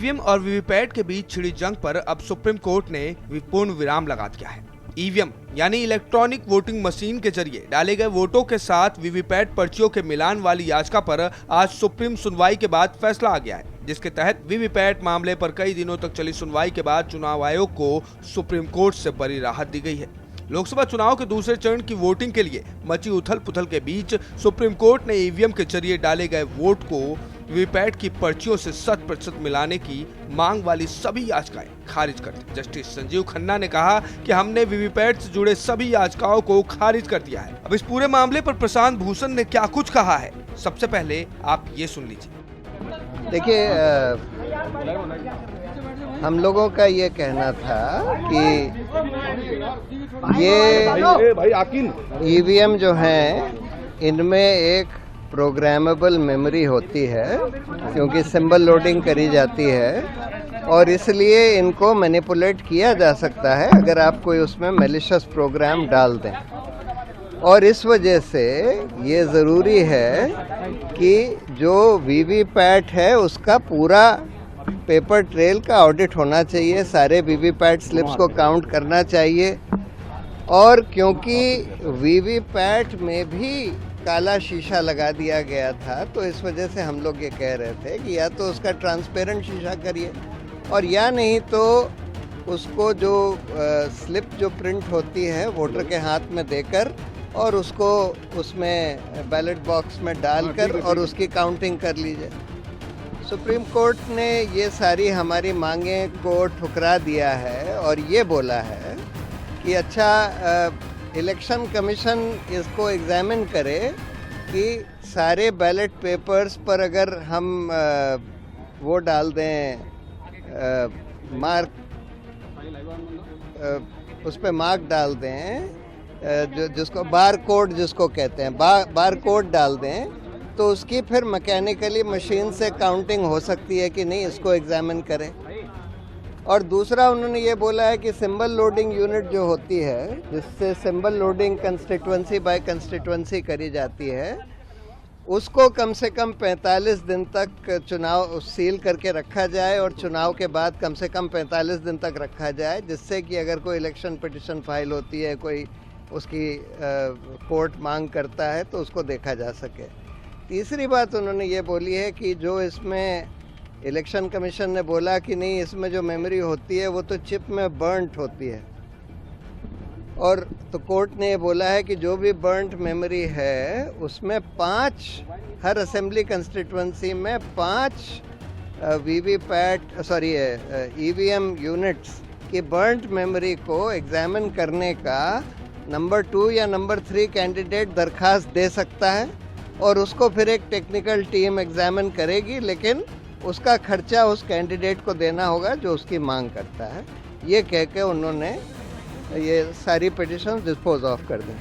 EVM और VVPAT के बीच छिड़ी जंग पर अब सुप्रीम कोर्ट ने पूर्ण विराम लगा दिया है। ईवीएम यानी इलेक्ट्रॉनिक वोटिंग मशीन के जरिए डाले गए वोटों के साथ वीवीपैट पर्चियों के मिलान वाली याचिका पर आज सुप्रीम सुनवाई के बाद फैसला आ गया है, जिसके तहत वीवीपैट मामले पर कई दिनों तक चली सुनवाई के बाद चुनाव आयोग को सुप्रीम कोर्ट से बड़ी राहत दी गई है। लोकसभा चुनाव के दूसरे चरण की वोटिंग के लिए मची उथल पुथल के बीच सुप्रीम कोर्ट ने ईवीएम के जरिए डाले गए वोट को वीवीपैट की पर्चियों से 100% मिलाने की मांग वाली सभी याचिकाएं खारिज कर दी। जस्टिस संजीव खन्ना ने कहा कि हमने वीवीपैट से जुड़े सभी याचिकाओं को खारिज कर दिया है। अब इस पूरे मामले पर प्रशांत भूषण ने क्या कुछ कहा है, सबसे पहले आप ये सुन लीजिए। देखिए, हम लोगों का ये कहना था कि ये ईवीएम जो हैं इनमें एक प्रोग्रामेबल मेमोरी होती है, क्योंकि सिंबल लोडिंग करी जाती है और इसलिए इनको मैनिपुलेट किया जा सकता है अगर आप कोई उसमें मैलिशियस प्रोग्राम डाल दें। और इस वजह से ये ज़रूरी है कि जो वीवीपैट है उसका पूरा पेपर ट्रेल का ऑडिट होना चाहिए, सारे वीवीपैट स्लिप्स को काउंट करना चाहिए। और क्योंकि वीवीपैट में भी काला शीशा लगा दिया गया था, तो इस वजह से हम लोग ये कह रहे थे कि या तो उसका ट्रांसपेरेंट शीशा करिए और या नहीं तो उसको जो स्लिप जो प्रिंट होती है वोटर के हाथ में देकर और उसको उसमें बैलेट बॉक्स में डालकर और उसकी काउंटिंग कर लीजिए। सुप्रीम कोर्ट ने ये सारी हमारी मांगें को ठुकरा दिया है और ये बोला है कि अच्छा, इलेक्शन कमीशन इसको एग्जामिन करे कि सारे बैलेट पेपर्स पर अगर हम वो डाल दें मार्क, उस पर मार्क डाल दें, जिसको बार कोड जिसको कहते हैं, बार कोड डाल दें, तो उसकी फिर मैकेनिकली मशीन से काउंटिंग हो सकती है कि नहीं, इसको एग्जामिन करें। और दूसरा उन्होंने ये बोला है कि सिंबल लोडिंग यूनिट जो होती है, जिससे symbol loading constituency by constituency करी जाती है, उसको कम से कम 45 दिन तक चुनाव सील करके रखा जाए और चुनाव के बाद कम से कम 45 दिन तक रखा जाए, जिससे कि अगर कोई इलेक्शन पिटिशन फाइल होती है, कोई उसकी कोर्ट मांग करता है तो उसको देखा जा सके। तीसरी बात उन्होंने ये बोली है कि जो इसमें इलेक्शन कमीशन ने बोला कि नहीं, इसमें जो मेमोरी होती है वो तो चिप में बर्न्ट होती है, और तो कोर्ट ने ये बोला है कि जो भी बर्न्ट मेमोरी है उसमें 5, हर असेंबली कंस्टिट्यूएंसी में 5 ईवीएम यूनिट्स की बर्न्ट मेमोरी को एग्जामिन करने का नंबर 2 या नंबर 3 कैंडिडेट दरखास्त दे सकता है और उसको फिर एक टेक्निकल टीम एग्जामिन करेगी, लेकिन उसका खर्चा उस कैंडिडेट को देना होगा जो उसकी मांग करता है। ये कह के उन्होंने ये सारी पिटिशन डिस्पोज ऑफ कर दी।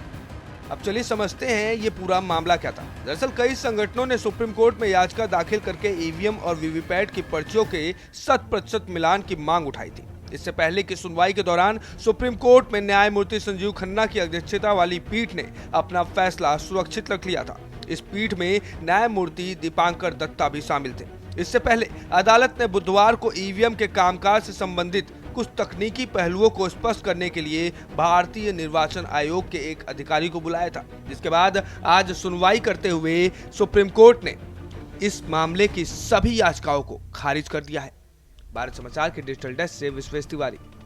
अब चलिए समझते हैं ये पूरा मामला क्या था। दरअसल कई संगठनों ने सुप्रीम कोर्ट में याचिका दाखिल करके ईवीएम और वीवीपैट की पर्चियों के 100% मिलान की मांग उठाई थी। इससे पहले की सुनवाई के दौरान सुप्रीम कोर्ट में न्यायमूर्ति संजीव खन्ना की अध्यक्षता वाली पीठ ने अपना फैसला सुरक्षित रख लिया था। इस पीठ में न्यायमूर्ति दीपांकर दत्ता भी शामिल थे। इससे पहले अदालत ने बुधवार को ईवीएम के कामकाज से संबंधित कुछ तकनीकी पहलुओं को स्पष्ट करने के लिए भारतीय निर्वाचन आयोग के एक अधिकारी को बुलाया था, जिसके बाद आज सुनवाई करते हुए सुप्रीम कोर्ट ने इस मामले की सभी याचिकाओं को खारिज कर दिया है। भारत समाचार के डिजिटल डेस्क से विश्वेश तिवारी।